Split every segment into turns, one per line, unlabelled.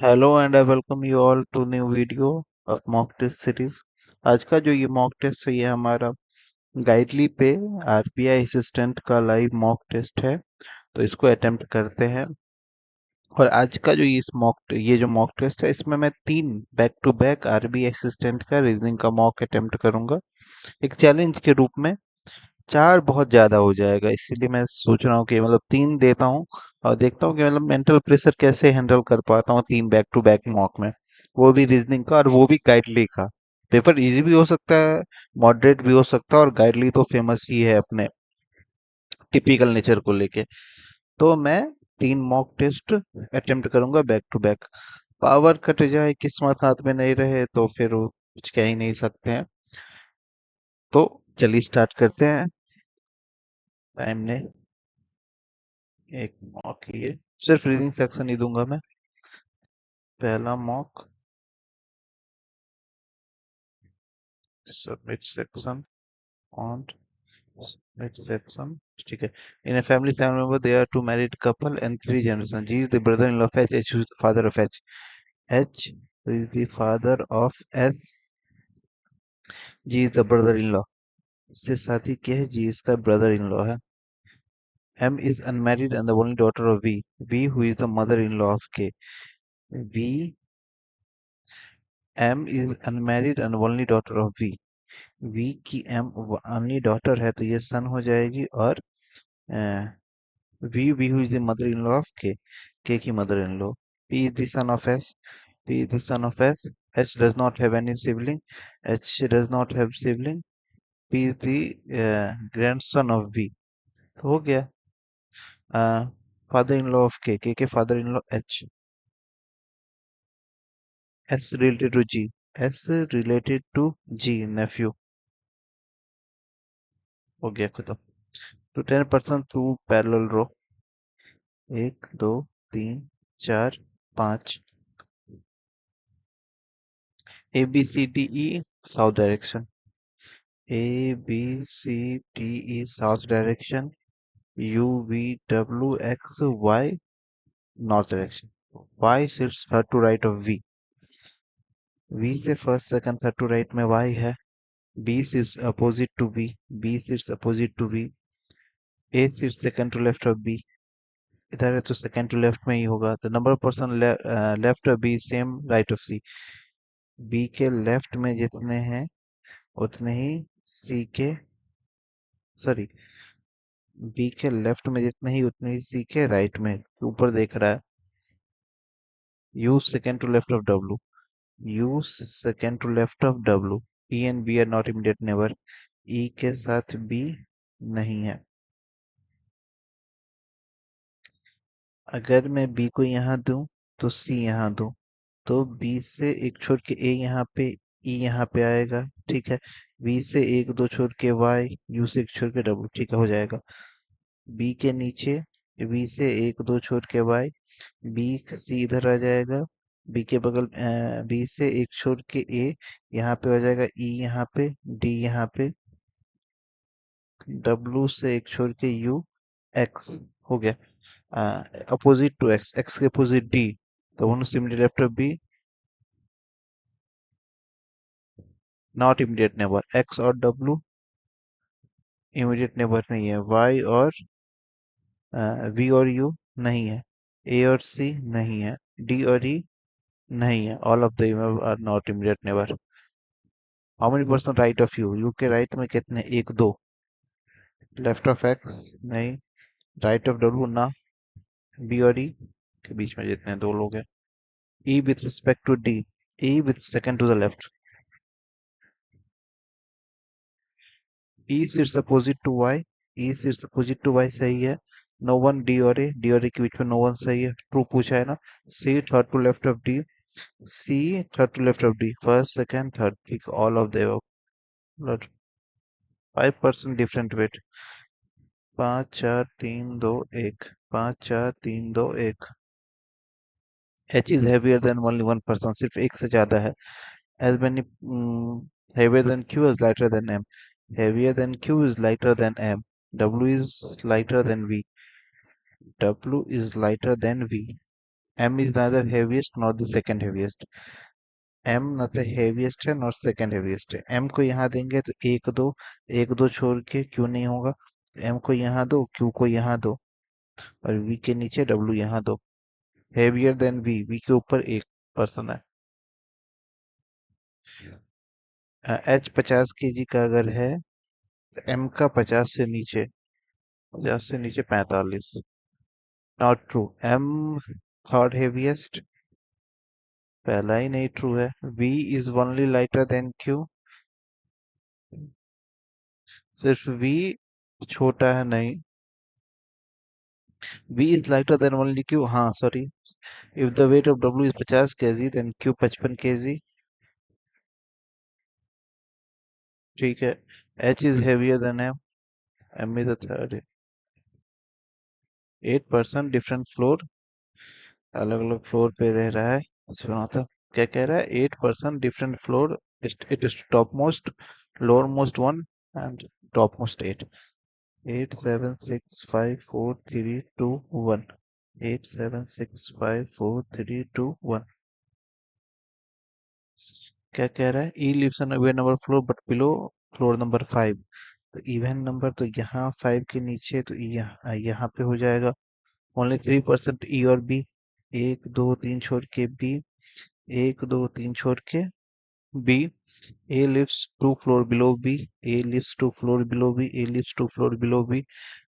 Hello and I welcome you all to new video of mock test series. आज का जो ये mock test है ये हमारा गाइडली पे आरबीआई असिस्टेंट का लाइव मॉक टेस्ट है। तो इसको अटेम्प्ट करते हैं। और आज का जो ये जो मॉक टेस्ट है इसमें मैं तीन back to back RBI assistant का रीजनिंग का मॉक अटेम्प्ट करूंगा एक चैलेंज के रूप में। चार बहुत ज्यादा हो जाएगा, इसीलिए मैं सोच रहा हूँ कि मतलब तीन देता हूँ और देखता हूँ कि मतलब मेंटल प्रेशर कैसे हैंडल कर पाता हूँ तीन बैक टू बैक मॉक में, वो भी रीजनिंग का और वो भी गाइडली का। पेपर इजी भी हो सकता है, मॉडरेट भी हो सकता है, और गाइडली तो फेमस ही है अपने टिपिकल नेचर को लेके। तो मैं तीन मॉक टेस्ट अटेम्प्ट करूंगा back to back. Power cut जाए, किस्मत हाथ में नहीं रहे तो फिर वो कुछ कह ही नहीं सकते हैं। तो चलिए स्टार्ट करते हैं। टाइम ने एक मॉक ही है, सिर्फ रीडिंग सेक्शन ही दूंगा मैं। पहला mock, submit section on submit section. ठीक है। इन a family member there are two married couple and three generations. G is the brother-in-law of H. H who is the father of H. H who is the father of S. G is the brother-in-law. इससे शादी की है, G इसका brother-in-law है। M is unmarried and the only daughter of V. V who is the mother-in-law of K. V M is unmarried and only daughter of V. V की M only daughter है तो ये son हो जाएगी। और V who is the mother-in-law of K. K की mother-in-law. P is the son of S. P is the son of S. H does not have any sibling. H does not have sibling. P is the grandson of V. तो हो गया। Father-in-law of K. K के father-in-law H. S related to G. S related to G, nephew. हो गया खत्म। To 10% through parallel row. एक दो तीन चार पाँच। A B C D E south direction. A B C D E south direction. U V W X Y north direction. Y sits third to right of V. V से first second third to right में Y है। B sits opposite to V. B sits opposite to V. A sits second to left of B. इधर है तो second to left में ही होगा। The number of person left of B same right of C. B के left में जितने हैं उतने ही सी के, सॉरी, बी के लेफ्ट में जितने ही उतने ही सी के राइट में। ऊपर देख रहा है। U second to left of W. U second to left of W. E and B are not immediate neighbour. E के साथ बी नहीं है। अगर मैं बी को यहाँ दूं तो सी यहाँ दूं तो बी से एक छोड़ के ए यहाँ पे, ई यहाँ पे आएगा। ठीक है। बी से एक दो छोड़ के वाई, यू से एक छोड़ के डब्ल्यू। ठीक है, हो जाएगा। बी के नीचे बी से एक दो छोड़ के वाई, बी सी इधर आ जाएगा। बी के बगल बी से एक छोड़ के ए यहाँ पे हो जाएगा। ई यहाँ पे, डी यहाँ पे, डब्ल्यू से एक छोड़ के यू, एक्स। हो गया। अपोजिट टू एक्स, एक्स के अपोजिट डी, तो one similar left of B not immediate neighbour. X और डब्ल्यू इमीडिएट नेबर नहीं है। वाई और वी और यू नहीं है। ए और सी नहीं है। डी और ई नहीं है। All of the are not immediate neighbour. How many person right of you? U के राइट में कितने? एक दो। लेफ्ट ऑफ एक्स नहीं। राइट ऑफ डब्ल्यू ना। बी और ई के बीच में जितने दो लोग हैं। E with respect to D, E with second to the left. E sits opposite to Y, E sits opposite to Y सही है। नो वन डी और ए, डी और ए के बीच में नो वन सही है, ट्रू पूछा है ना। C third to left of D, C third to left of D, first second third, ठीक, ऑल ऑफ देव। 5% different weight. 5 4 3 2 1, 5 4 3 2 1। H is heavier than only one person, सिर्फ एक से ज्यादा है। As many heavier than q is lighter than m. Heavier than q is lighter than m. W is lighter than v. W is lighter than v. M is neither heaviest nor the second heaviest. M न तो heaviest है nor second heaviest है. M को यहाँ देंगे तो एक दो छोड़ के Q नहीं होगा. M को यहाँ दो, Q को यहाँ दो, और V के नीचे W यहाँ दो. Heavier than V के ऊपर एक पर्सन है. H 50 kg का अगर है, M का 50 से नीचे 45. Not true. M थर्ड हेविएस्ट, पहला ही नहीं ट्रू है. V is only lighter than Q. सिर्फ V छोटा है नहीं. V is lighter than only Q. हाँ, sorry. If the weight of W is 50 kg, then Q 55 kg. ठीक है. H is heavier than M. M is the third. 8% different floor. अलग अलग floor पे रह रहा है. सुना था. क्या कह रहा है? 8% different floor. It is topmost, lowermost one, and topmost 8. 8 7 6 5 4 3 2 1. 8 7 6 5 4 3 2 1. क्या कह रहा है? E lives on even number floor but below floor number 5. तो इवन नंबर तो यहाँ 5 के नीचे, तो यहाँ पे हो जाएगा. ओनली 3% E और B. एक दो तीन छोड़ के B. एक दो तीन छोड़ के B. A lives 2 floor below B. A lives 2 floor below B. A lives 2 floor below B.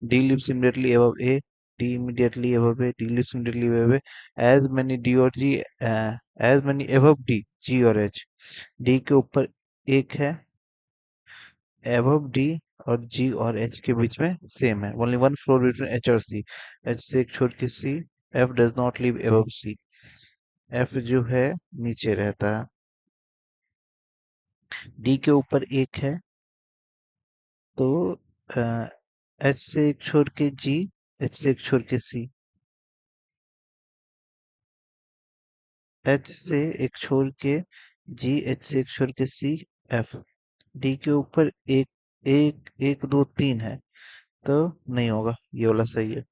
D lives immediately above A. D immediately above A. D lives immediately above A. As many D और G, as many above D, G और H. D के ऊपर एक है. above D और G और H के बीच में सेम है. Only one floor between H और C. H से एक छोड़ के C. F does not live above C. F जो है नीचे रहता है. D के ऊपर एक है, तो H से एक छोड़ के G. H से एक छोड़ के C. H से एक छोड़ के G. H से एक छोड़ के C. F. D के ऊपर एक एक एक दो तीन है, तो नहीं होगा. ये वाला सही है.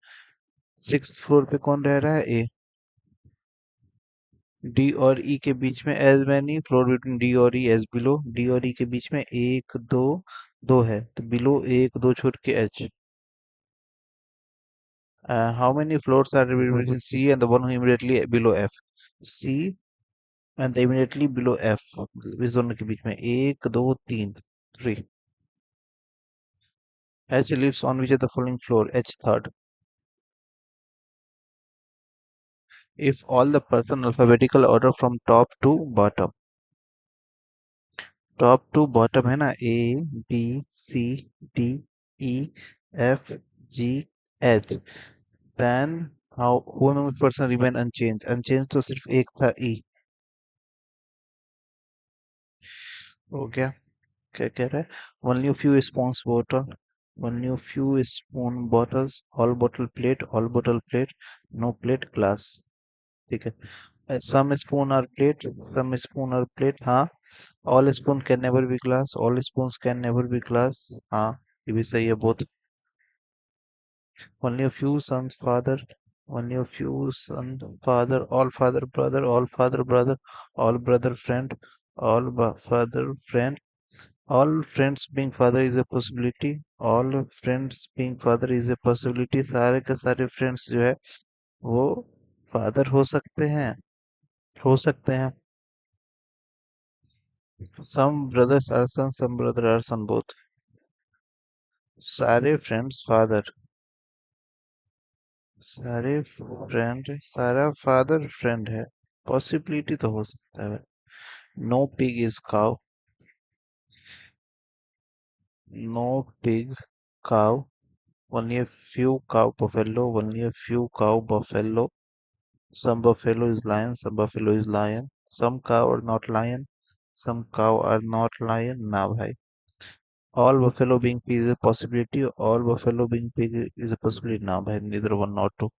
6th फ्लोर पे कौन रह रहा है? A. D और E के बीच में as many floor between D और E as below. D और E के बीच में एक दो दो है, तो below एक दो छोड़ के H. How many floors are between C and the one immediately below F? C and the immediately below F. इस दोनों के बीच में एक दो तीन. 3. H lives on which of the following floor? H third. If all the person alphabetical order from top to bottom. Top to bottom है ना. A B C D E F G H. Then how who among person remain unchange? Unchange तो सिर्फ एक था. E. हो गया. क्या कह रहा है? Only few spoons bottle. Only few spoon bottles. All bottle plate. All bottle plate. No plate glass. ठीक है. Some spoon are plate. Some spoon are plate. हाँ. All spoon can never be glass. All spoons can never be glass. हाँ, ये भी सही है. Both. Only a few sons father. Only a few son father. All father brother. All father brother. All brother friend. All father friend. All friends being father is a possibility. All friends being father is a possibility. सारे के सारे friends जो है वो father हो सकते हैं. हो सकते हैं. Some brothers are son. Some brother are son both. सारे friends father. सारे फ्रेंड. सारा फादर फ्रेंड है. पॉसिबिलिटी तो हो सकता है. No pig is cow. No pig cow. only a few cow buffalo. only a few cow buffalo. some buffalo is lion. some buffalo is lion. some cow are not lion. some cow are not lion. ना भाई. all buffalo being pig is a possibility. all buffalo being pig is a possibility. ना भाई, neither one not two.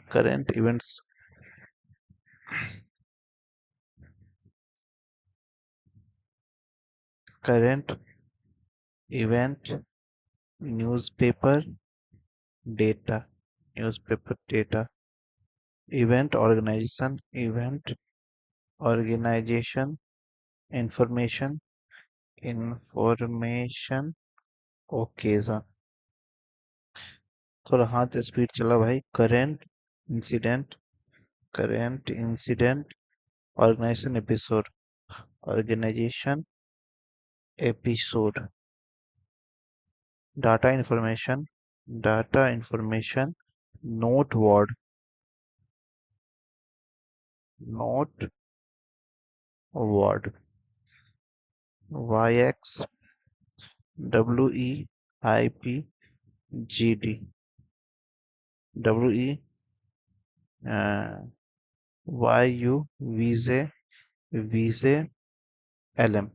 current events. current event newspaper data, newspaper data. Event organisation, information, information, occasion. थोड़ा हाथ speed चला भाई। Incident current incident, organisation episode, organisation episode. Data information, note word, note word. Y X, WEIPGD, WEYU, VJ LM।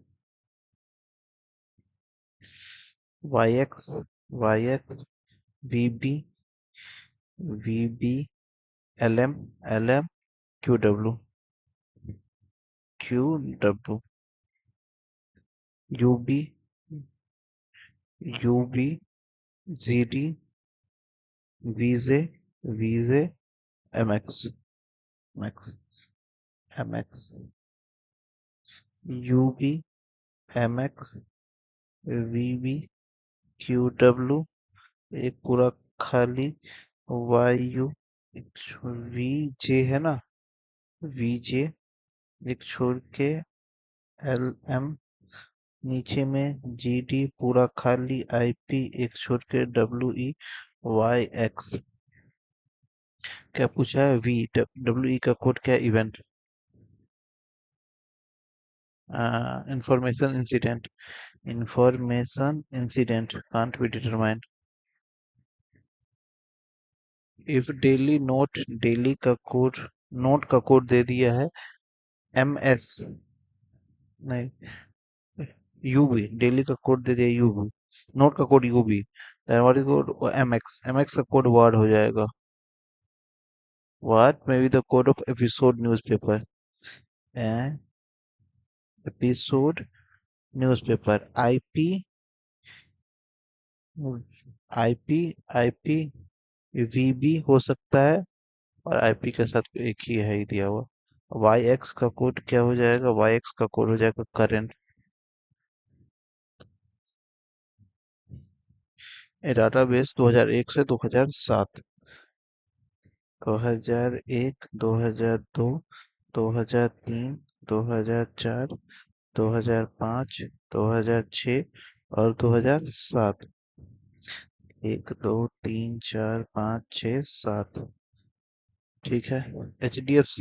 Y X VB LM QW UB VJ MX MX UB MX VB QW, एक पूरा खाली। YU, VJ है ना, VJ एक छोड़ के, LM नीचे में, GD पूरा खाली, IP एक छोड़ के, WEYX। क्या पूछा है? WE का कोड क्या है? Event, information incident can't be determined. If daily note, daily का कोड, नोट का कोड दे दिया है MS, नहीं, UB, डेली का कोड दे दिया UB, नोट का code UB, then what is code MX का कोड वर्ड हो जाएगा। what may be the code of episode newspaper? Episode newspaper. IP VB हो सकता है, और IP के साथ एक ही है ही दिया हुआ। YX का कोड क्या हो जाएगा? YX का कोड हो जाएगा करंट। ए डाटाबेस 2001 से 2007, 2001, 2002, 2003, 2004, 2005, 2006 और 2007। 1 2 3 4 5 6 7। ठीक है। HDFC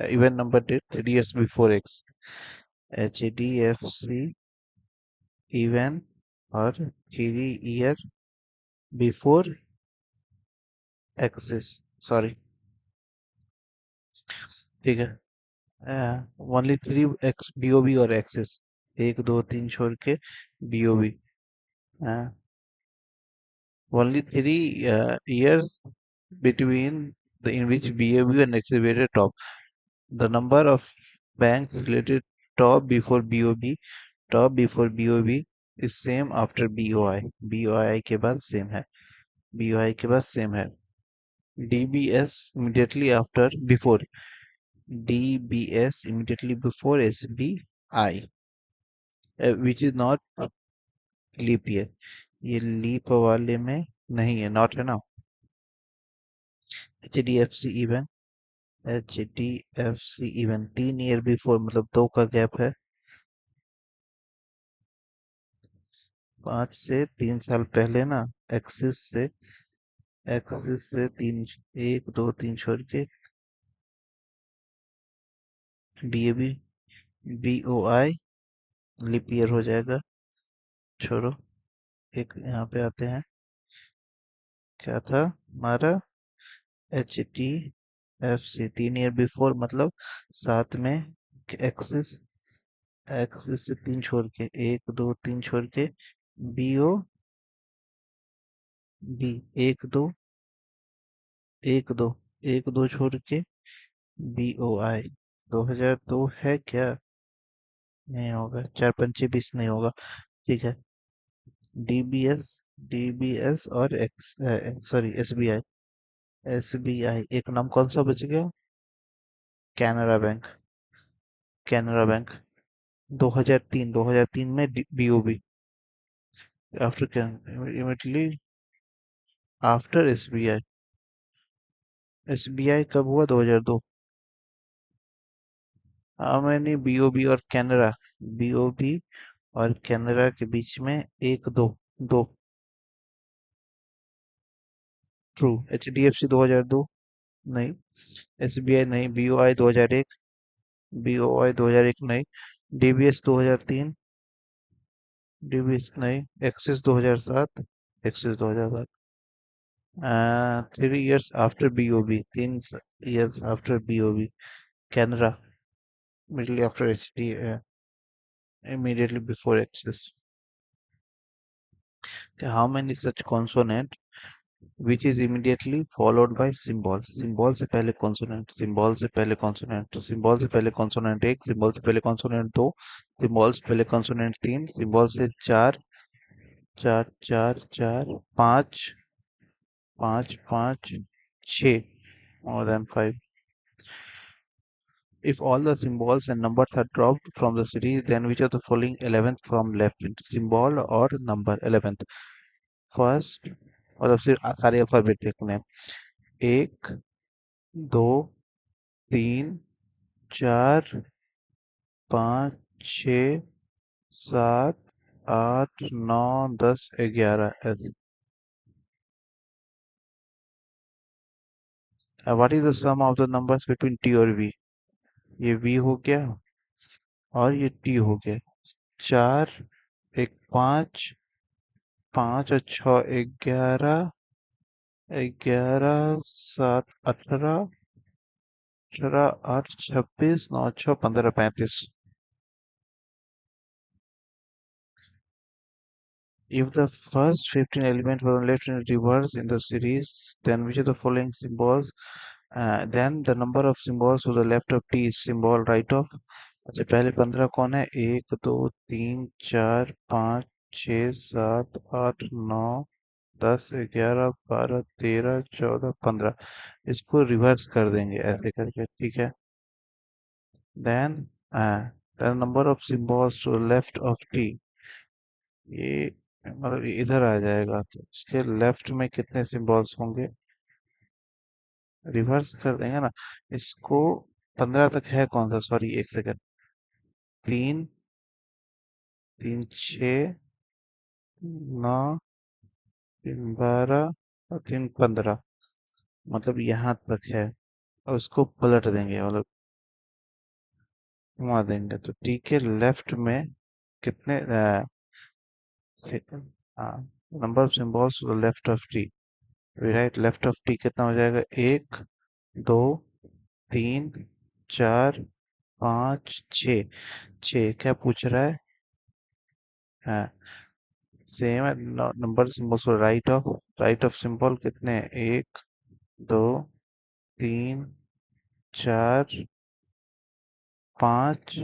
even number date 3 years before X। HDFC even और 3 year बिफोर एक्सिस, सॉरी। ठीक है। ओनली 3 X BOB और एक्सिस, 1 2 3 छोड़ के BOB। ओनली 3 years between in which BOB and exhibited top. The number of banks related top before BOB is same after BOI। BOI के बाद same है। BOI के बाद सेम है। DBS immediately after before, DBS immediately before SBI, which is not leap year. ये leap वाले में नहीं है, नॉट है ना। HDFC even, HDFC even 3 year before, मतलब 2 का गैप है। 5 से 3 साल पहले ना। एक्सिस से 3, 1 2 3 छोड़ के BAB BOI लीप ईयर हो जाएगा। छोड़ो, एक यहाँ पे आते हैं। क्या था हमारा? HDFC 3 year बिफोर, मतलब साथ में एक्सिस, एक्सिस से 3 छोड़ के, 1 2 3 छोड़ के BOB, 1 2 1 2 छोड़ के BOI। 2002 है क्या? नहीं होगा। 4 5 20 नहीं होगा। ठीक है। डीबीएस, डीबीएस और एक्स, सॉरी एसबीआई। एसबीआई एक नाम कौन सा बच गया? कैनरा बैंक। कैनरा बैंक 2003 में BOB. After immediately after SBI. SBI कब हुआ? 2002। हाँ मैंने बीओबी और कैनरा, बीओबी और कैनरा के बीच में एक दो, दो। ट्रू। एचडीएफसी 2002 नहीं, एसबीआई नहीं, बीओआई 2001, बीओआई 2001 नहीं, डीबीएस 2003, डीबीएस नहीं, axis 2007, axis 2007। 3 years after BOB, 3 years after BOB. Canara immediately after HD, immediately before Axis. How many such consonant which is immediately followed by symbol? Symbol से पहले consonant, symbol से पहले consonant, symbol से पहले consonant एक, symbol से पहले consonant दो, symbol से पहले consonant तीन, symbol से चार, चार चार चार, पाँच, पाँच पाँच, छः, more than five. If all the symbols and numbers are dropped from the series, then which of the following 11th from left? Symbol or number 11th? First, मतलब सिर्फ सारे अल्फाबेट लिखने हैं। एक, दो, तीन, चार, पाँच, छ, सात, आठ, नौ, 10, 11 ऐसे। What is the sum of the numbers between T और वी? ये वी हो गया और ये टी हो गया। चार, एक पाँच, पाँच और छः 11, 11, सात 18, 18, 8, 26, 9, 6, 15, 35। If the first 15 elements were left in reverse in the series, then which of the following symbols? Then the number of symbols to the left of T is symbol right of। अच्छा पहले 15 कौन है? एक, दो, तीन, चार, पाँच, छ, सात, आठ, नौ, 10, 11, 12, 13, 14, 15। इसको रिवर्स कर देंगे ऐसे करके, ठीक है। Then the number of symbols to the left of T, ये मतलब ये इधर आ जाएगा, तो इसके लेफ्ट में कितने सिंबल्स होंगे? रिवर्स कर देंगे ना इसको। 15 तक है कौन सा? सॉरी एक सेकंड। तीन, तीन छ, नौ, तीन 12 और तीन 15, मतलब यहाँ तक है। और उसको पलट देंगे, मतलब घुमा देंगे, तो टी के लेफ्ट में कितने number of symbols to the left of T? Right, left of T कितना हो जाएगा? एक, दो, तीन, चार, पाँच, छ। छ क्या पूछ रहा है? हाँ सेम है। Number symbols right of symbol कितने हैं? एक, दो, तीन, चार, पाँच।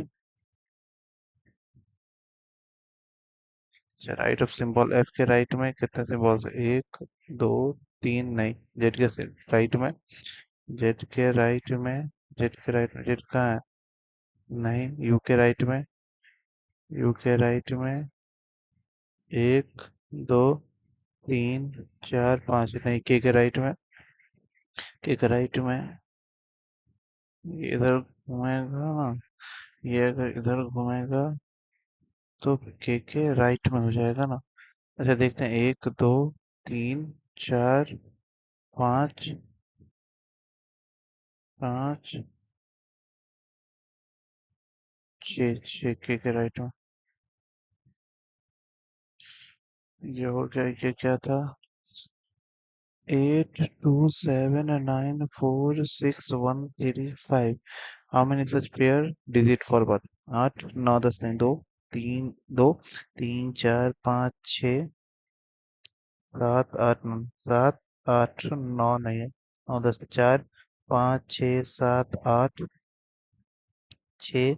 राइट ऑफ सिंबल एफ के राइट में कितने सिंबल्स? एक, दो, तीन नहीं, जेड के राइट में, जेड के राइट में, जेड के राइट में, जेड कहाँ है? नहीं, यू के राइट में, यू के राइट में एक, दो, तीन, चार, पाँच नहीं, के राइट में, के राइट में। ये इधर घूमेगा ना, ये अगर इधर घूमेगा तो के राइट में हो जाएगा ना। अच्छा देखते हैं, एक, दो, तीन, चार, पाँच, पाँच, छ, छ के राइट में। ये हो गया, ये क्या था? 8, 2, 7, 9, 4, 6, 1, 3, 5। How many such pair digit for one? आठ, नौ, दस नहीं, दो, तीन, दो, तीन, चार, पाँच, छ, सात, आठ, नौ, सात, आठ, नौ नहीं है, नौ, दस, चार, पाँच, छ, सात, आठ, छ,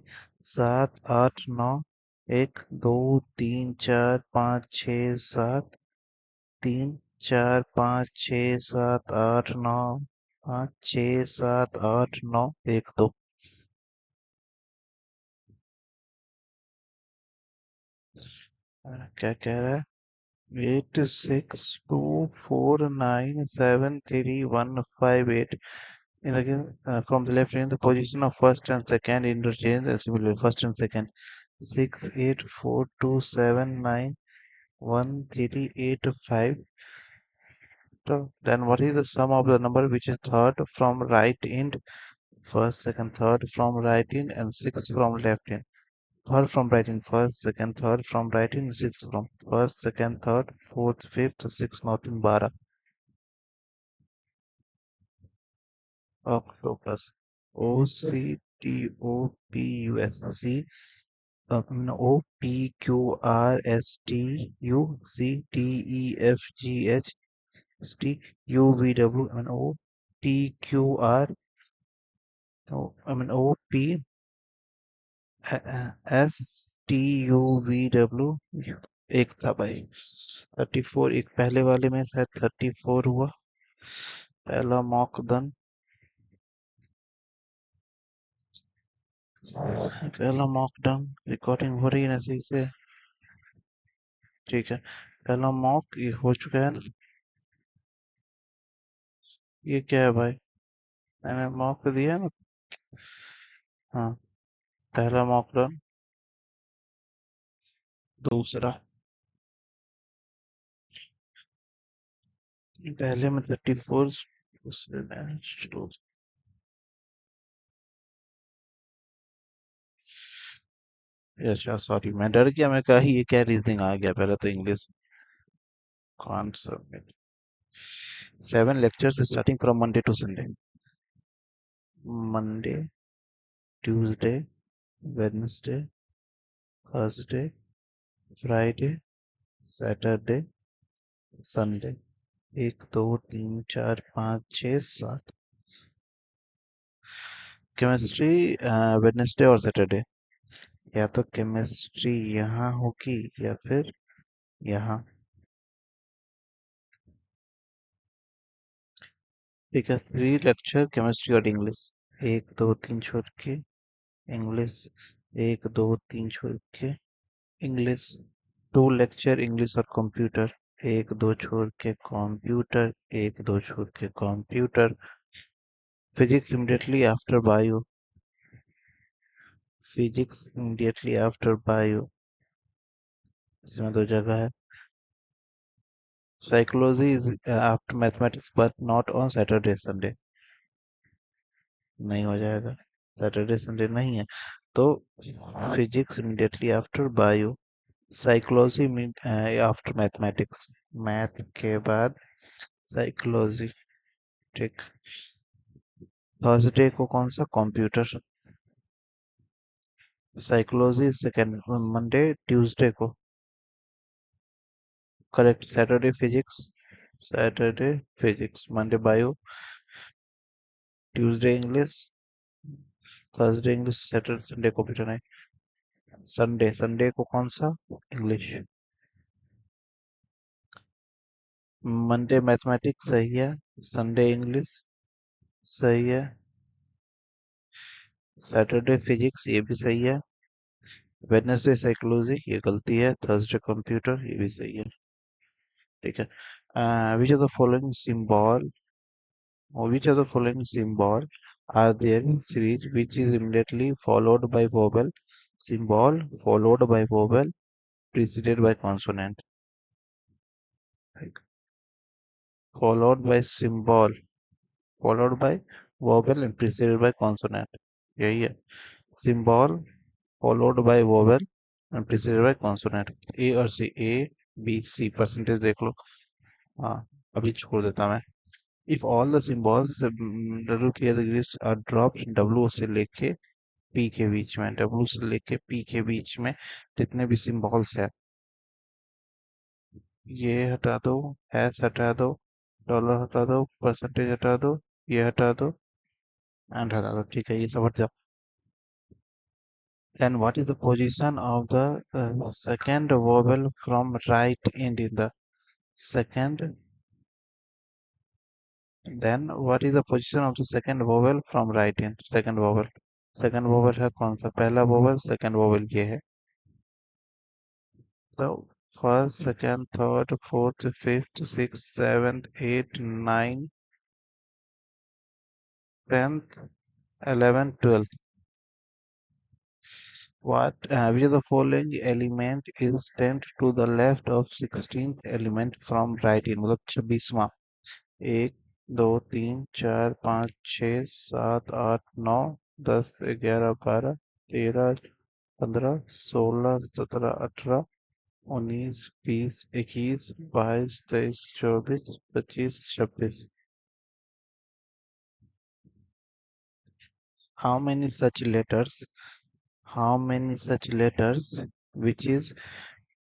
सात, आठ, नौ, एक, दो, तीन, चार, पाँच, छः, सात, तीन, चार, पाँच, छः, सात, आठ, नौ, पाँच, छः, सात, आठ, नौ, एक, दो। क्या कह रहा है? 8624973158. In again, from the left hand, the position of first and second interchange as similar. First and second. 6842791385. So then what is the sum of the number which is third from right end? First, second, third from right end and sixth from left end. Third from right end, first, second, third from right end, sixth from first, second, third, fourth, fifth, sixth, north in 12. Octopus. OCTOPUS. OPQRSTUCTEFGHST I mean OTQR I mean OPSTUVW एक था भाई 34 एक पहले वाले में शायद 34 हुआ पहला मॉक डन पहला मॉक डन रिकॉर्डिंग हो रही है ना सही से ठीक है पहला मॉक ये हो चुका है ये क्या है भाई मैंने मॉक दिया ना हाँ पहला मॉक रन दूसरा पहले में 34 दूसरे में अच्छा सॉरी मैं डर गया मैं कहा ये क्या रीजनिंग आ गया पहले तो इंग्लिश कौन submit 7 lectures starting from Monday to Sunday Monday Tuesday Wednesday Thursday Friday Saturday Sunday 1 2 3 4 5 6 7 chemistry Wednesday और सैटरडे या तो केमिस्ट्री यहाँ होगी या फिर यहाँ ठीक है 3 लेक्चर केमिस्ट्री और इंग्लिश 1 2 3 छोड़ के इंग्लिश 1 2 3 छोड़ के इंग्लिश 2 लेक्चर इंग्लिश और कंप्यूटर 1 2 छोड़ के कंप्यूटर 1 2 छोड़ के computer physics immediately after bio physics immediately after bio इसमें 2 जगह है psychology is after mathematics but not on Saturday Sunday नहीं हो जाएगा सैटरडे संडे नहीं है तो physics immediately after bio psychology after mathematics math के बाद साइकोलॉजी ठीक थर्सडे को कौन सा computer psychology second Monday Tuesday को correct Saturday physics Monday bio Tuesday English Thursday English Saturday Sunday computer नहीं संडे संडे को कौन सा इंग्लिश मंडे मैथमेटिक्स सही है संडे इंग्लिश सही है सैटरडे फिजिक्स ये भी सही है वेडनेसडे साइकोलॉजी ये गलती है थर्सडे कंप्यूटर ये भी सही है ठीक है which of the following symbol or which of the following symbol are there in series which is immediately followed by vowel symbol followed by vowel preceded by consonant like, followed by symbol followed by vowel and preceded by consonant यही है symbol followed by vowel and preceded by consonant A और C A B C percentage देख लो हाँ अभी छोड़ देता मैं if all the symbols W के list are dropped W से लेके P के बीच में W से लेके P के बीच में जितने भी symbols है ये हटा दो हैश हटा दो डॉलर हटा दो परसेंटेज हटा दो ये हटा दो एंड हटा दो ठीक है ये सब हट जाओ Then what is the position of the second vowel from right end in the second? Then what is the position of the second vowel from right end? Second vowel. Second vowel है कौन सा? पहला vowel second vowel ये है. तो first second third fourth fifth six seventh eight nine tenth 11th 12th. What which of the following element is 10th to the left of 16th element from right in? मतलब 26वां. 1 2 3 4 5 6 7 8 9 10 11 12 13 15 16 17 18 19 20 21 22 23 24 25 26. How many such letters? How many such letters? Which is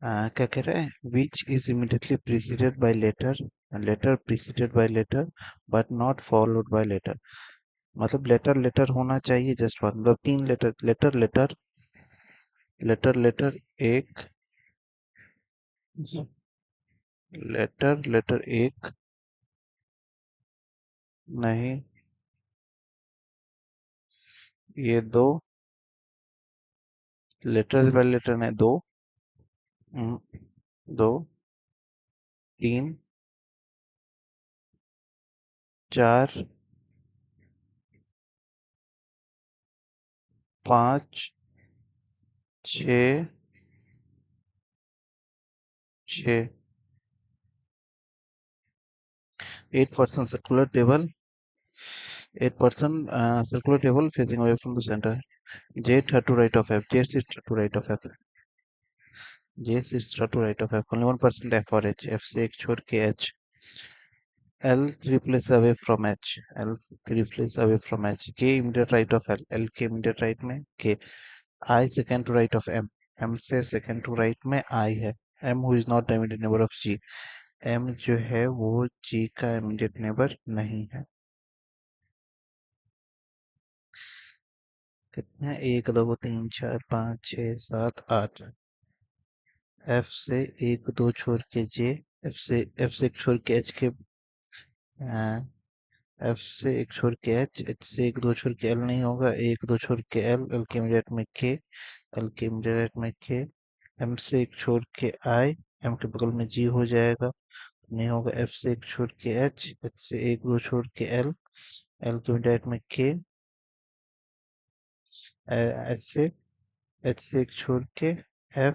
क्या कह रहा है? Which is immediately preceded by letter, letter preceded by letter, but not followed by letter. मतलब letter letter होना चाहिए just one. मतलब तीन letter letter letter letter letter एक लेटर लेटर एक नहीं. ये दो लेटर बाय लेटर नहीं. दो दो तीन चार पाँच छ 6. 8% circular table. 8% circular table facing away from the center. J third to right of F. J sits to right of F. J sits to right of F. Only 1% F or H. F से एक छोड़ के H. L 3 place away from H. L 3 place away from H. K immediate right of L. L के immediate right में K. I second to right of M. M से second to right में I है. M who is not the immediate neighbor of G. M जो है वो G का immediate neighbor नहीं है. कितने हैं? 1 2 3 4 5 6 7 8. F से एक दो छोड़ के J. F से एक छोड़ के H के F से एक छोड़ के H. H से एक दो छोड़ के L नहीं होगा. एक दो छोड़ के L. L के इमीडिएट में K. L के इमीडिएट में K. M से एक छोड़ के I. M के बगल में G हो जाएगा. नहीं होगा. F से एक छोड़ के H. H से एक दो छोड़ के L. L के इमीडिएट में K. H से एक छोड़ के F.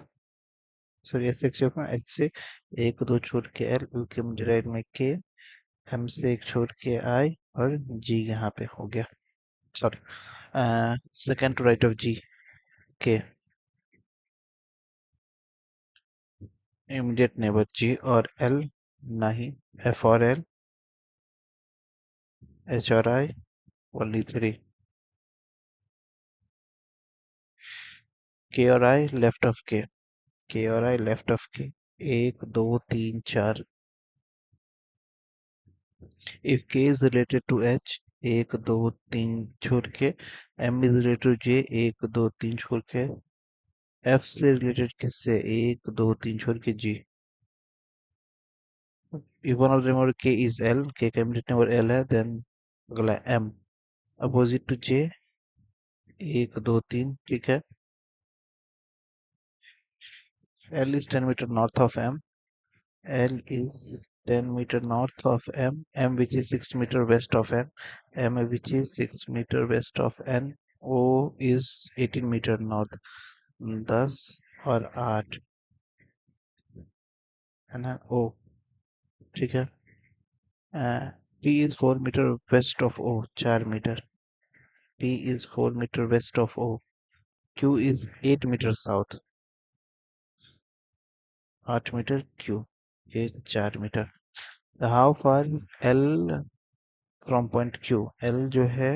सॉरी S से एक छोड़ के H से एक दो छोड़ के L. L के इमीडिएट में K. M से एक छोड़ के I और G यहाँ पे हो गया. Sorry second to right of G. K immediate neighbour G और L नहीं. F और L H और I ओनली 3. K और I left of K. K और I left of K. 1 2 3 4. If K is related to H 1 2 3 छोड़ के. M is related to J 1 2 3 छोड़ के. F से रिलेटेड किससे? 1 2 3 छोड़ के G. If one of them or K is L, K का इमीडिएट नंबर L है, then अगला M. Opposite to J 1 2 3. ठीक है. L is 10 meter north of M. L is 10 meter north of M. M which is 6 meter west of N. M which is 6 meter west of N. O is 18 meter north. 10 और 8 है ना. O. ठीक है. T is 4 meter west of O. 4 meter. T is 4 meter west of O. Q is 8 meter south. 8 metre Q. ये 4 metre. How far L from point Q? L जो है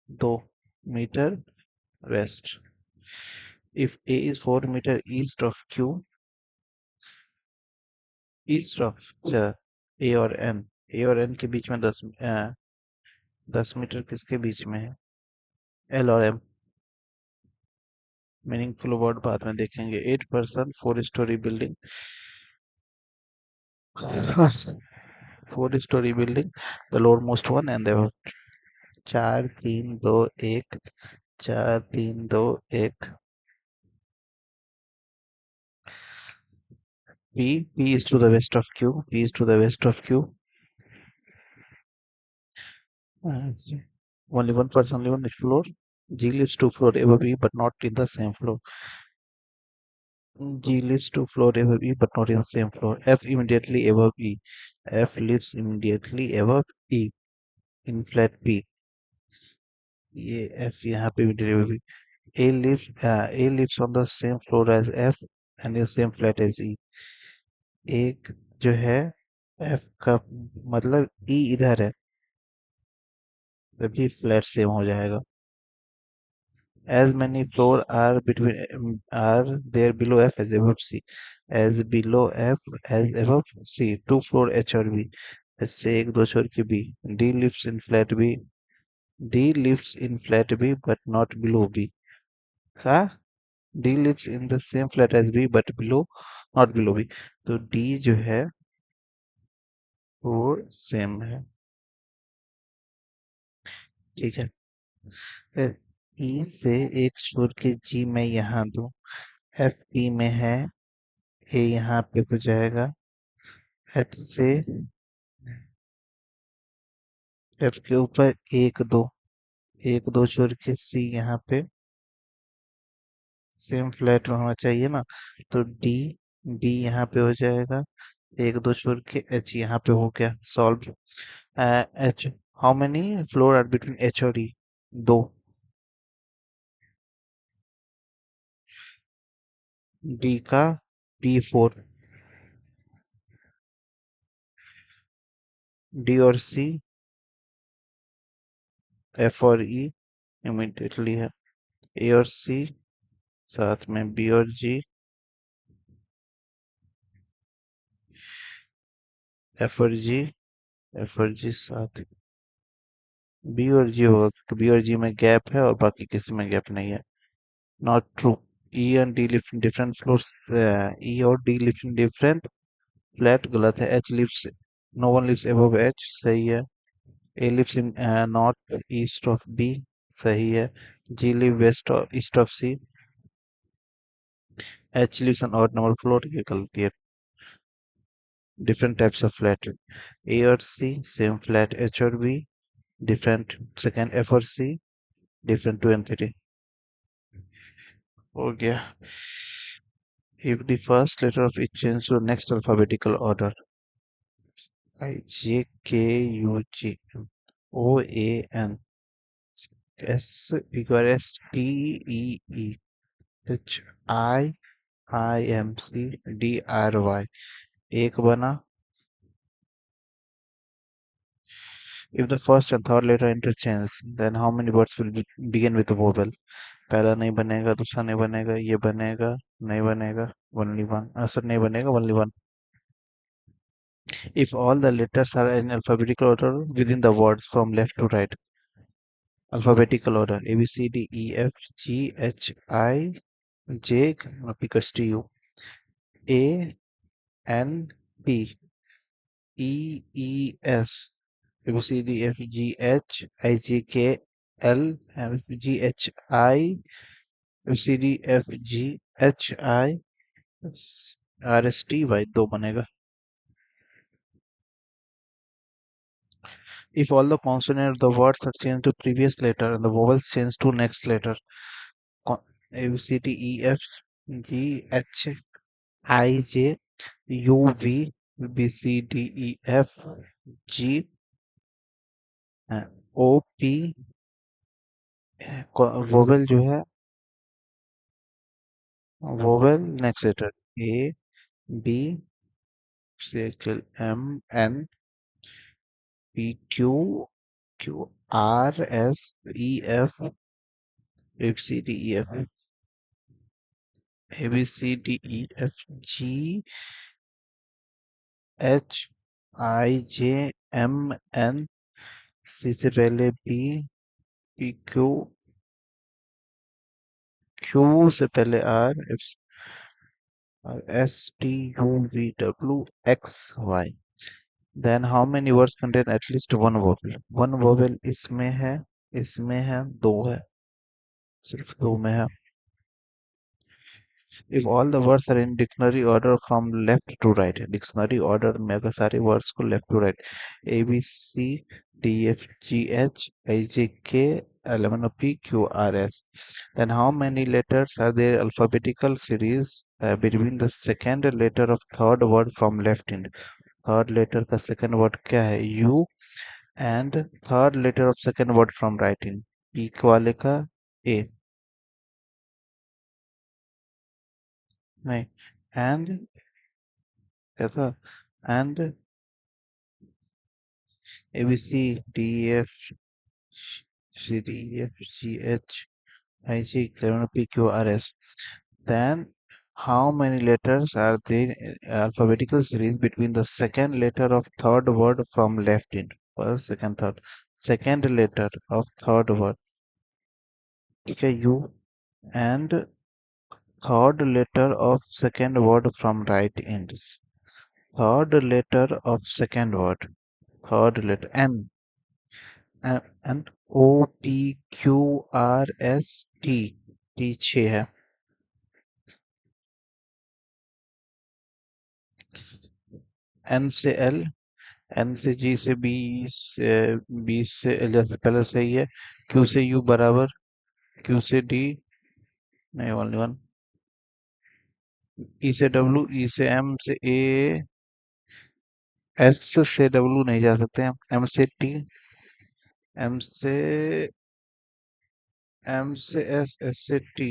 2 metre west. If A is 4 meter east of Q, east of A और N. A और N के बीच में 10 metre किसके बीच में है? L और M. मीनिंगफुल वर्ड बाद में देखेंगे। 8 person 4 storey building. 4 storey building, the lower most one and देवर। 4 3 2 1। 4 3 2 1। P is to the west of Q. P is to the west of Q. Only one person, only one floor. G lives 2 floor above E, but not in the same floor. G lives 2 floor above E, but not in the same floor. F immediately above E. F lives immediately above E in flat P. ये F यहाँ पे immediately above E. A lives on the same floor as F and in the same flat as E. एक जो है F का मतलब E इधर है, तभी फ्लैट सेम हो जाएगा। As many floor are between are there below F as above C. As below F as above C. 2 floor H or B. H से एक दो छोड़ के B. D lives in flat B. D lives in flat B but not below B. सा D lives in the same flat as B but below not below B. तो D जो है वो सेम है, ठीक है। फिर E से एक छोड़ के G मैं यहाँ दूं, F P में है, A यहाँ पे हो जाएगा, H से F के ऊपर एक दो छोड़ के C यहाँ पे सेम फ्लैट होना चाहिए ना, तो D यहाँ पे हो जाएगा, एक दो छोड़ के H यहाँ पे हो गया, solve. H, how many floor are between H और E? दो। D का P4, D और C, F और E इमीडिएटली है, A और C साथ में B और G, F और G, F और G साथ, B और G होगा क्योंकि B और G में गैप है और बाकी किसी में गैप नहीं है। Not true. E and D live in different floors. E और D live in different flat, गलत है। H lives, no one lives above H, सही है। A lives in north east of B, सही है। G live west or east of C. H lives on odd number floor, ये गलती है। Different types of flat. A और C same flat, H और B different. Second F और C different 2 and 3 हो गया। If the first letter of each change to next alphabetical order. I J K U G M O A N S equal S T E E H I M C D R Y, एक बना। If the first and third letter interchange, then how many words will begin with a vowel? पहला नहीं बनेगा, दूसरा नहीं बनेगा, ये बनेगा, नहीं बनेगा, only one, सर नहीं बनेगा, only one. If all the letters are in alphabetical order within the words from left to right, alphabetical order A B C D E F G H I J because T U A N P E E S A B C D F G H I J K L G H I A B C D F G H I R S T Y, दो बनेगा। If all the consonant of the words are changed to previous letter and the vowels changed to next letter, A B C D E F G H I J U V B C D E F G O P, vowel जो है, vowel next letter A B C L M N P Q R S E F C D E F A B C D E F G H I J M N C से पहले B P Q Q से पहले R, S T U V W X Y, then how many words contain at least one vowel? One vowel इसमें है दो है, सिर्फ दो में है। If all the words are in dictionary order from left to right, dictionary order में अगर सारे words को left to right, A B C D F G H I J K L M N O P Q R S, then how many letters are there alphabetical series between the second letter of third word from left in? Third letter का second word क्या है? U, and third letter of second word from right in, P वाले का A, नहीं, and क्या था? And A B C D E F C D E F G H I J K L M N O P Q R S. Then how many letters are there in alphabetical series between the second letter of third word from left in? First, second, third. Second letter of third word. ठीक है, U, and third letter of second word from right in. Third letter of second word. Third letter N. N O P Q R S T, T 6 है। N से L, N से जी से B, से B से L, जैसे पहले सही है। क्यू से यू बराबर, क्यू से डी, नहीं ओनली वन। ई से डब्ल्यू, ई से एम, से ए, एस से डब्ल्यू नहीं जा सकते हैं, एम से टी, एम से एम से एस, एस से टी,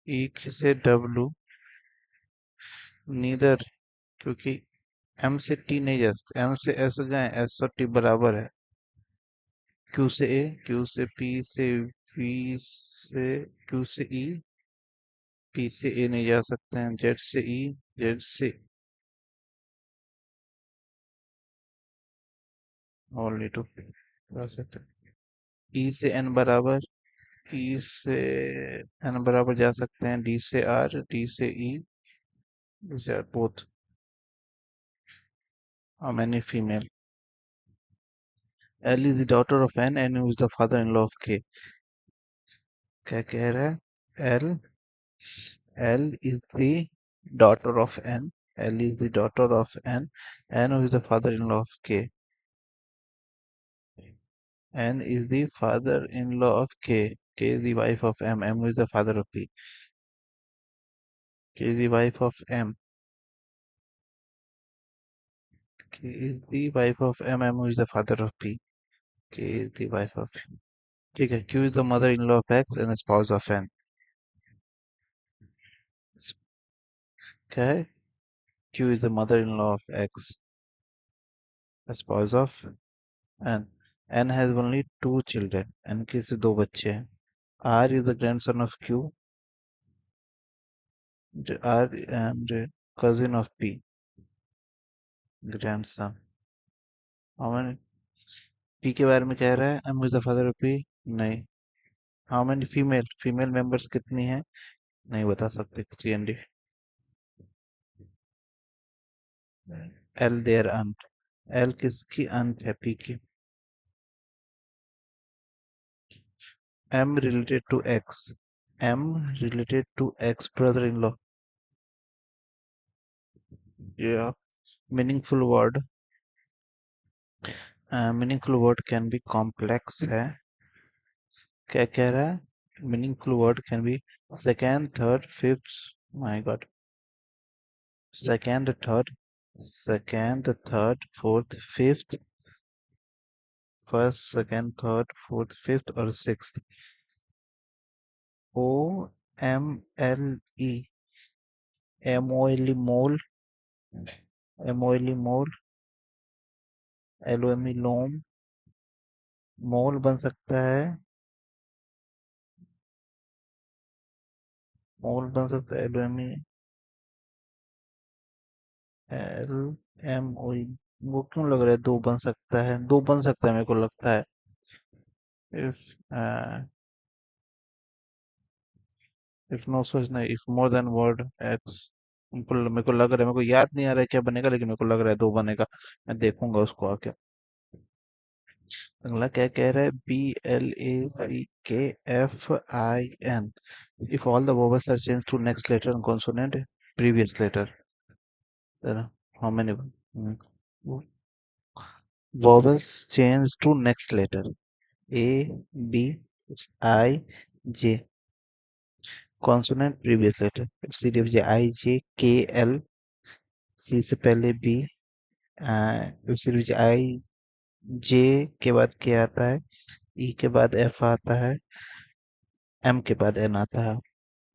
ई से डब्ल्यू, नीदर, क्योंकि एम से टी नहीं जा सकते, एम से एस गए, एस और टी बराबर है। क्यू से ए, क्यू से पी, से वी, से क्यू से ई, पी से ए नहीं जा सकते हैं, जेड से ई, जेड से ओनली टू जा सकते हैं। ई से एन बराबर, ई से एन बराबर जा सकते हैं, डी से आर, डी से ई, डी से R both. How many female? L is the daughter of N and who is the father-in-law of K? क्या कह रहा है? L is the daughter of N. L is the daughter of N who is the father-in-law of K. N is the father-in-law of K. K is the wife of M. M is the father of P. K is the wife of M. K is the wife of M. M is the father of P. K is the wife of. ठीक है. Q is the mother-in-law of X and the spouse of N. क्या है? Q is the mother-in-law of X, the spouse of N. N has only two children. N के से दो बच्चे हैं. R is the grandson of Q. R and cousin of P. Grandson. How many? P के बारे में कह रहा है, M is the father of P? नहीं. How many female? Female members कितनी है? नहीं बता सकते, CND. L their aunt. L किसकी aunt है? P की. M related to X. M related to X brother-in-law. Yeah. Meaningful word. Meaningful word can be complex है. क्या कह रहा है? Meaningful word can be second, third, fifth. My God. Second, third, fourth, fifth, first, second, third, fourth, fifth और sixth. O M L E, M O L E mole, M O L E mole, L O M E लोम, मोल बन सकता है, मोल बन सकता है, L O M E L M O E. वो क्यों लग रहा है दो बन सकता है? दो बन सकता है मेरे को लगता है. if if no such नहीं, if more than word x, मेरे को लग रहा है, मेरे को याद नहीं आ रहा है क्या बनेगा, लेकिन मेरे को लग रहा है दो बनेगा। मैं देखूंगा उसको आके। अगला क्या कह रहा है, BLACKFIN, if all the vowels are changed to next letter and consonant previous letter, then how many vowels change to next letter? A, B, I, J, consonant previous letter, C से I, J, K, L, C से पहले B, C I, J के बाद K आता है, E के बाद F आता है, M के बाद N आता है।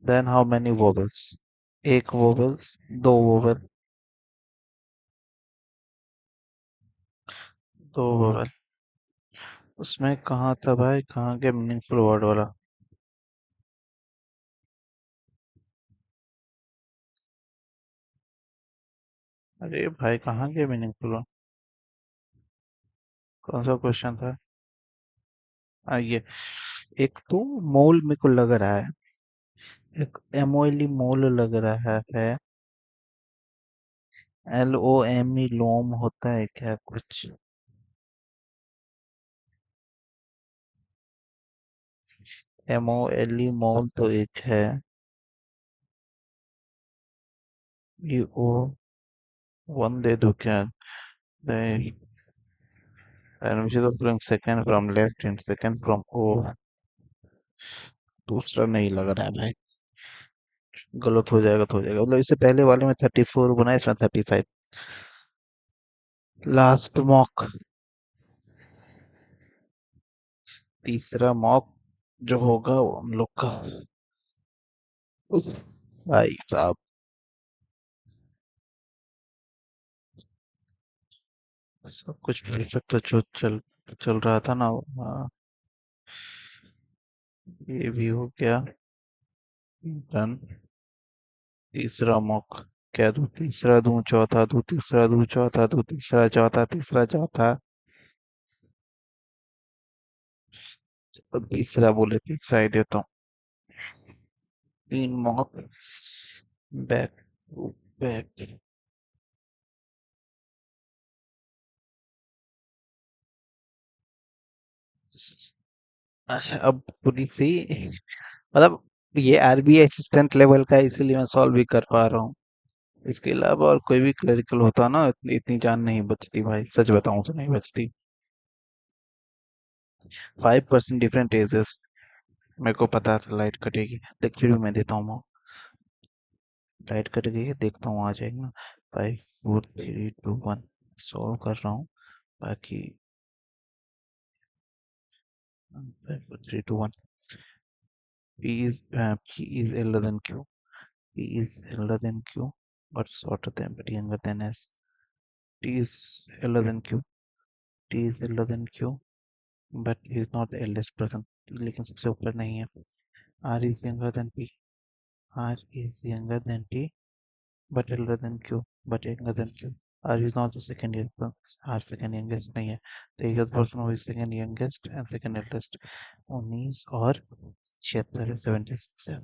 Then how many vowels? एक vowels, दो vowel, दो vowel। उसमें कहाँ था भाई, कहाँ के मीनिंगफुल वर्ड वाला? अरे भाई कहाँ के मीनिंगफुल? कौन सा क्वेश्चन था? ये एक तो मोल मेरे को लग रहा है, एक एमओएलई मोल लग रहा है, LOME लोम होता है क्या कुछ? MOLE मोल तो एक है, ये ओ वन दे दो क्या? नहीं, and which is the second from left and second from O, दूसरा नहीं लग रहा है भाई। गलत हो जाएगा तो हो जाएगा, मतलब इससे पहले वाले में 34 बना है, इसमें 35। लास्ट मॉक, तीसरा मॉक जो होगा वो हम लोग का। उफ, भाई साहब, सब कुछ परफेक्ट तो जो चल चल रहा था ना। हाँ, ये भी हो गया डन। तीसरा मॉक, क्या दूं, तीसरा दूं, चौथा दूं, तीसरा दूं, चौथा दूं, तीसरा, चौथा, तीसरा, चौथा। अब तीसरा बोले, तीसरा ही देता हूँ। तीन मॉक, बैक टू बैक। अब पूरी सी, मतलब ये आरबीआई असिस्टेंट लेवल का है, इसीलिए मैं सॉल्व भी कर पा रहा हूँ। इसके अलावा और कोई भी क्लरिकल होता ना, इतनी जान नहीं बचती भाई, सच बताऊं तो नहीं बचती। 5% डिफरेंट एजेस, मेरे को पता था लाइट कटेगी, लेकिन फिर भी मैं देता हूँ। लाइट कट गई है, देखता हूँ आ जाएगी ना। 5 4 3 2 1, सॉल्व कर रहा हूँ बाकी। 5 4 3 2 1, P is elder than Q, P is elder than Q, but shorter than but younger than S. T is elder than Q, T is elder than Q, but he is not the eldest person, लेकिन सबसे ऊपर नहीं है। R is younger than P, R is younger than T, but elder than Q, but younger than Q. R is not the second youngest, R second youngest नहीं है। The youngest person who is second youngest and second eldest 19 और 76 है, 76 है।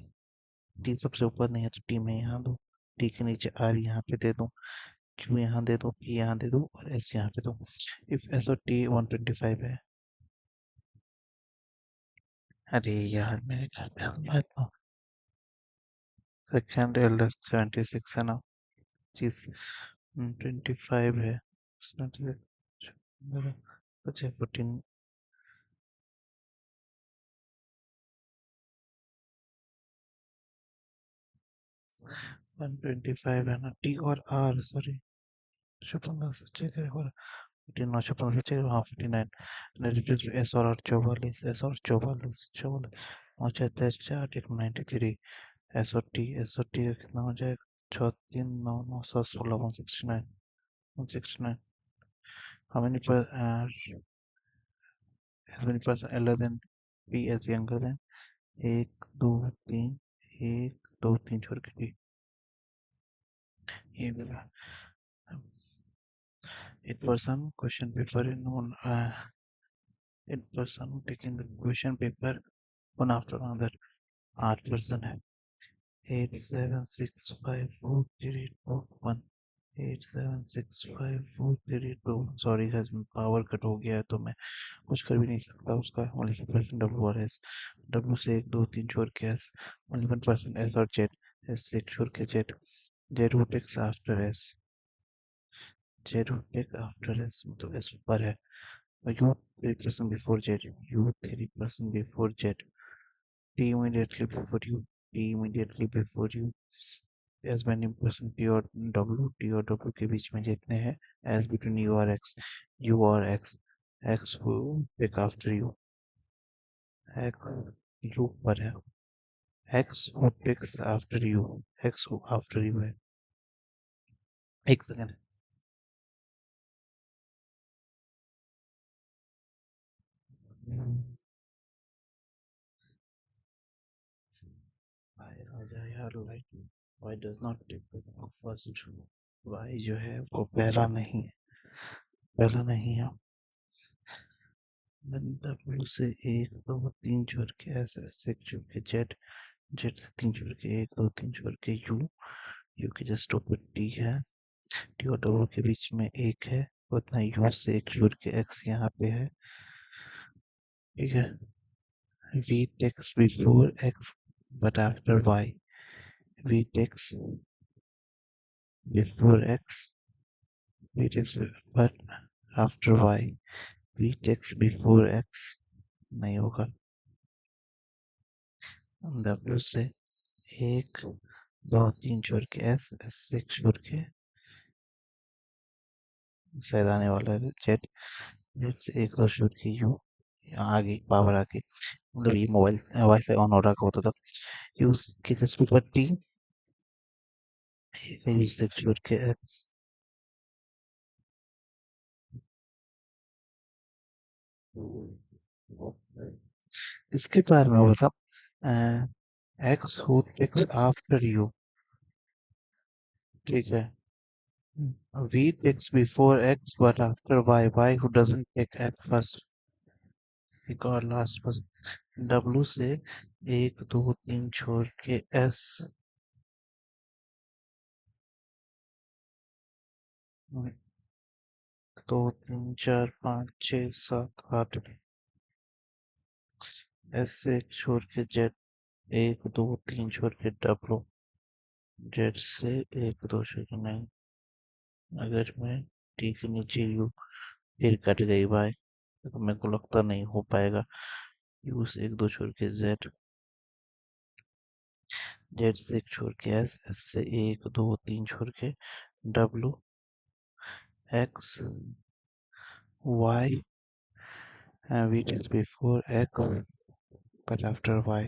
T सबसे ऊपर नहीं है तो टी में यहाँ दो, टी के नीचे आर यहाँ पे दे दूँ, क्यू यहाँ दे दो, पी यहाँ दे दो और एस यहाँ पे दो। इफ एस और टी 125 है। अरे यार मेरे घर पे मैं तो सेकेंड एल्डेस्ट 76 है ना, चीज 25 है, 76 अच्छा 14। 125 है ना, टी और आर, सॉरी 56 सच्चे क्या हो रहा है, 14 56 सच्चे, हाँ 59। नेगेटिव एस और आर 44, एस और 44, 44 और 4 एक 93। एस और टी का कितना हो जाएगा, 6 3 9 9 7 16 169, 169। how many per how many person elder than p as younger than, एक दो तीन, एक दो तीन छोड़ के टी, ये मिला। 8% question paper in 8 person taking the question paper one after another. 8 person है. 8765432 8765432. सॉरी गाइस, पावर कट हो गया है तो मैं कुछ कर भी नहीं सकता उसका. ओनली परसेंट डब्ल्यू और एस. डब्ल्यू से एक दो तीन छोड़ के एस. ओनली 1% एस और जेड. एस से एक छोड़ के Z. Z who takes after S. Z who take after S मतलब एस ऊपर है. You 3% before Z. You 3% before Z. T immediately before you. T immediately before you. S many percent T और W. T और W के बीच में जितने हैं. एस between यू और एक्स. यू और x. X who take after you. X you पर है. X who takes after you. X who after you है. एक सेकंड. भाई आ जाए यार light. Y does not take the first. Y जो है वो पहला नहीं है. डब्ल्यू से एक दो तीन छोड़ के एस. एस से एक छोड़ के जेड. जेड से तीन छोड़ के एक दो तीन छोड़ के यू. यू के जस्ट ऊपर टी है. टी और डब्ल्यू के बीच में एक है. उतना यू से एक छोड़ के एक्स यहाँ पे है. ठीक है. v takes before x but after y. v takes before x. v takes but after y. v takes before x नहीं होगा. w से एक दो तीन छोड़ के एस. एस से एक छोड़ के शायद आने वाला है जेड. जेड से एक दो छोड़ के यू. यहाँ आ गई पावर आ गई. मतलब ये मोबाइल वाईफाई ऑन हो रखा होता था. यूज के जस्ट ऊपर टी. यूज से एक छोड़ के एक्स. इसके बारे में बता. X who takes after U. ठीक है. v takes before x but after y. y who doesn't take at first. एक और लास्ट बस. w से एक दो तीन छोड़ के s. दो तीन चार पाँच छः सात आठ. s से एक छोड़ के z. एक दो तीन छोड़ के w. z से एक दो छोड़ के नहीं. अगर मैं t के नीचे u फिर कट गई y तो मेरे को लगता नहीं हो पाएगा. u से एक दो छोड़ के z. जेड से एक छोड़ के एस. एस से एक दो तीन छोड़ के W. X Y. V takes before X but after Y.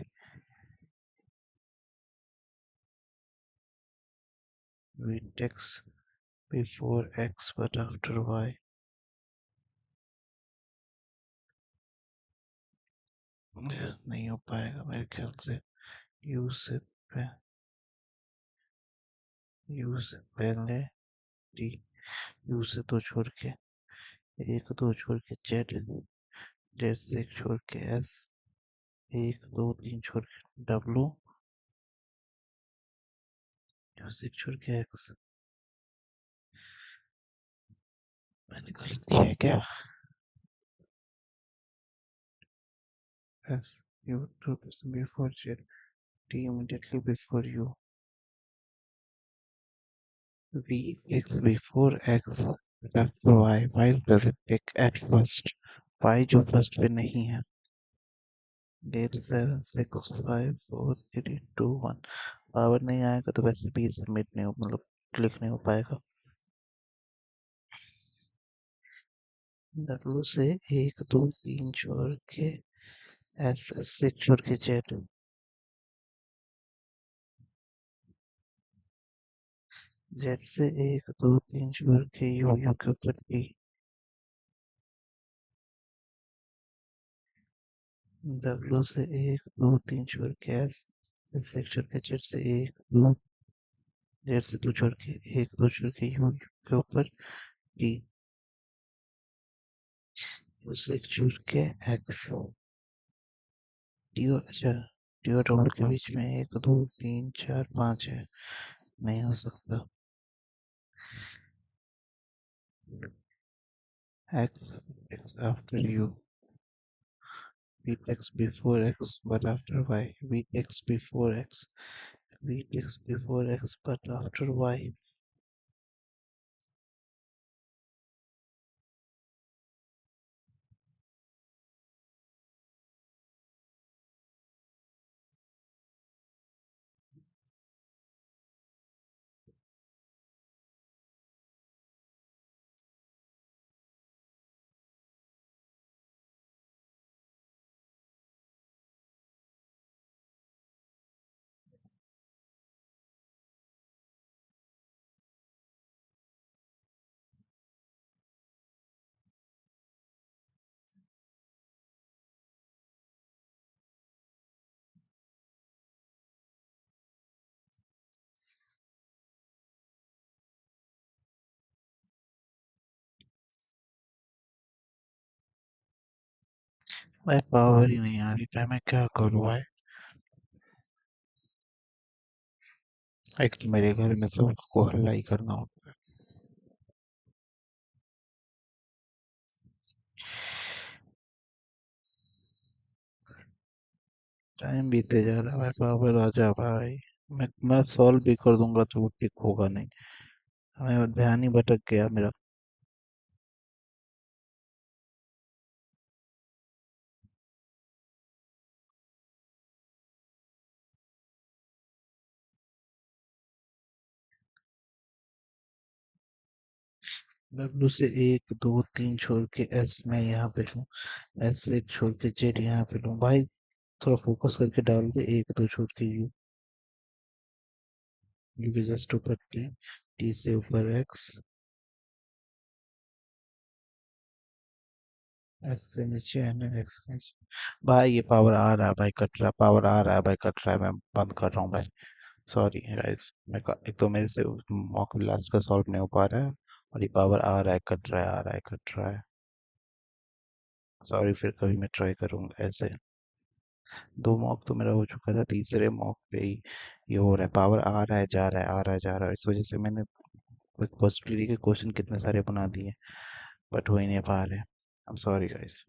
V takes before X but after Y. नहीं हो पाएगा मेरे ख्याल से. यू से यू से पहले डी. यू से दो छोड़ के एक दो छोड़ के जेड. जेड से एक छोड़ के एस. एक दो तीन छोड़ के डब्लू. यू से एक छोड़ के एक्स. मैंने गलत किया है क्या? S. You 2% before Z. T immediately before you. V takes before X after Y. Y doesn't take at first. Y जो फर्स्ट पे नहीं है. 8765432 1. पावर नहीं आएगा तो वैसे भी सबमिट नहीं हो मतलब क्लिक नहीं हो पाएगा. W से एक दो तीन छोड़ के S. S से छोड़ के Z. Z से एक दो तीन छोड़ के U. U के ऊपर T. W से एक दो तीन छोड़ के S. S से छोड़ के Z से एक दो. जेड से दो छोड़ के एक दो छोड़ के यू के ऊपर टी. उस एक छोड़ के एक्स डी और अच्छा डी और डबल के बीच में 1 2 3 4 5 है, नहीं हो सकता। x x after u, v takes before x but after y, v takes before x, v takes before x but after y. भाई पावर ही नहीं आ रही भाई, मैं क्या करूँ भाई। एक तो मेरे घर में सबको हल्ला ही करना होता है। टाइम बीते जा रहा है भाई, पावर आ जा भाई। मैं सॉल्व भी कर दूंगा तो वो ठीक होगा नहीं। मैं ध्यान ही भटक गया मेरा। डब्ल्यू से 1 2 3 छोड़ के एस में यहाँ पे लूँ, एस से एक छोड़ के जेड यहाँ पे लूँ भाई। थोड़ा फोकस करके डाल दे, 1 2 छोड़ के यू, यू के जस्ट ऊपर टी, टी से ऊपर एक्स, एक्स के नीचे एन, एक्स के नीचे। भाई ये पावर आ रहा है भाई, कट रहा है, पावर आ रहा है भाई, कट रहा है, मैं बंद कर रहा हूँ भाई। सॉरी गाइस, एक तो मेरे से मॉक लास्ट का सॉल्व नहीं हो पा रहा है, और ये पावर आ रहा है, कट रहा है, आ रहा है, कट रहा है। सॉरी, फिर कभी मैं ट्राई करूंगा ऐसे। 2 मॉक तो मेरा हो चुका था, तीसरे मॉक पे ही ये हो रहा है, पावर आ रहा है जा रहा है, आ रहा है जा रहा है, इस वजह से मैंने पॉसिबिलिटी के क्वेश्चन कितने सारे बना दिए, बट हो ही नहीं पा रहे। I am sorry guys.